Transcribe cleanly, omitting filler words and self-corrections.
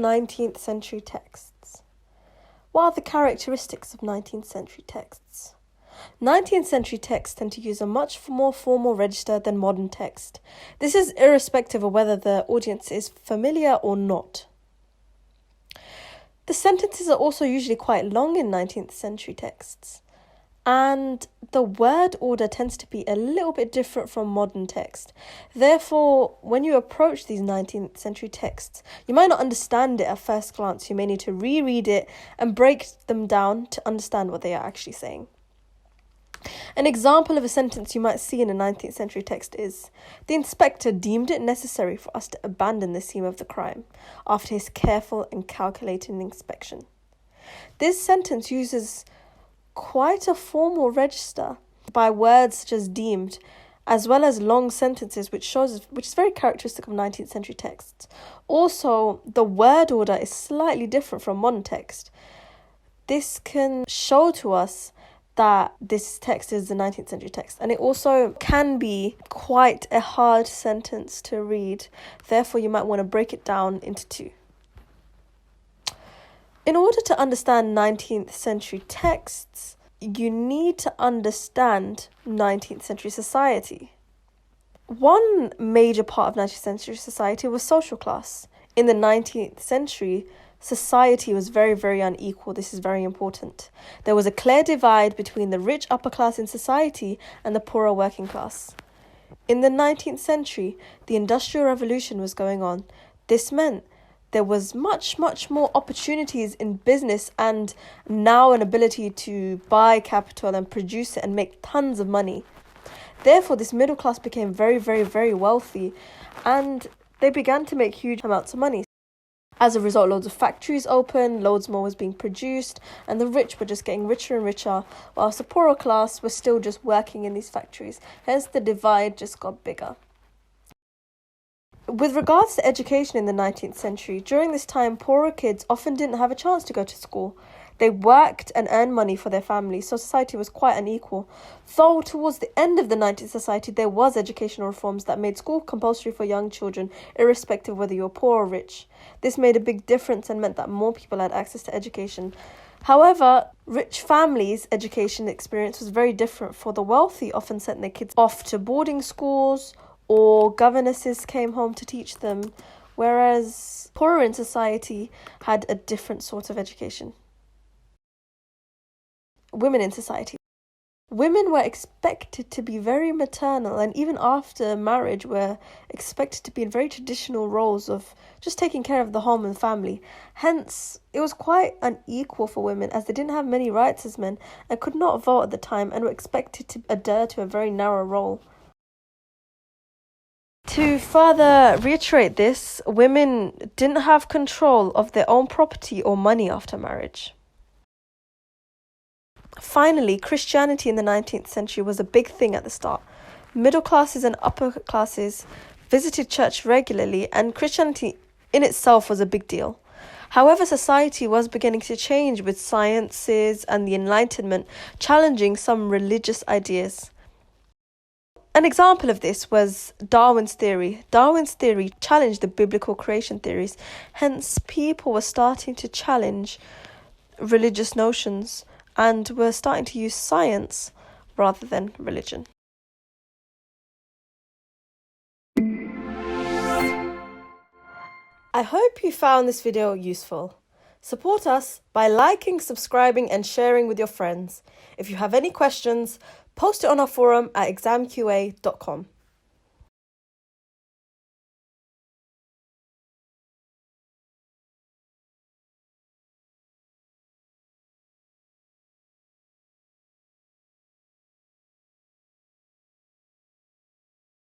19th century texts. What are the characteristics of 19th century texts? 19th century texts tend to use a much more formal register than modern text. This is irrespective of whether the audience is familiar or not. The sentences are also usually quite long in 19th century texts, and the word order tends to be a little bit different from modern text. Therefore, when you approach these 19th century texts, you might not understand it at first glance. You may need to reread it and break them down to understand what they are actually saying. An example of a sentence you might see in a 19th century text is, "The inspector deemed it necessary for us to abandon the scene of the crime after his careful and calculated inspection." This sentence uses quite a formal register by words such as deemed, as well as long sentences, which is very characteristic of 19th century texts. Also, the word order is slightly different from modern text. This can show to us that this text is the 19th century text, and it also can be quite a hard sentence to read. Therefore, you might want to break it down into two. In order to understand 19th century texts, you need to understand 19th century society. One major part of 19th century society was social class. In the 19th century, society was very, very unequal. This is very important. There was a clear divide between the rich upper class in society and the poorer working class. In the 19th century, the Industrial Revolution was going on. This meant there was much, much more opportunities in business and now an ability to buy capital and produce it and make tons of money. Therefore, this middle class became very, very, very wealthy, and they began to make huge amounts of money. As a result, loads of factories opened, loads more was being produced, and the rich were just getting richer and richer, whilst the poorer class was still just working in these factories. Hence, the divide just got bigger. With regards to education in the 19th century, during this time, poorer kids often didn't have a chance to go to school. They worked and earned money for their families, so society was quite unequal. Though towards the end of the 19th society, there was educational reforms that made school compulsory for young children, irrespective of whether you were poor or rich. This made a big difference and meant that more people had access to education. However, rich families' education experience was very different. For the wealthy, often sent their kids off to boarding schools, or governesses came home to teach them, whereas poorer in society had a different sort of education. Women in society. Women were expected to be very maternal, and even after marriage were expected to be in very traditional roles of just taking care of the home and family. Hence, it was quite unequal for women, as they didn't have many rights as men and could not vote at the time and were expected to adhere to a very narrow role. To further reiterate this, women didn't have control of their own property or money after marriage. Finally, Christianity in the 19th century was a big thing at the start. Middle classes and upper classes visited church regularly, and Christianity in itself was a big deal. However, society was beginning to change with sciences and the Enlightenment challenging some religious ideas. An example of this was Darwin's theory. Darwin's theory challenged the biblical creation theories. Hence, people were starting to challenge religious notions and were starting to use science rather than religion. I hope you found this video useful. Support us by liking, subscribing and sharing with your friends. If you have any questions, post it on our forum at examqa.com.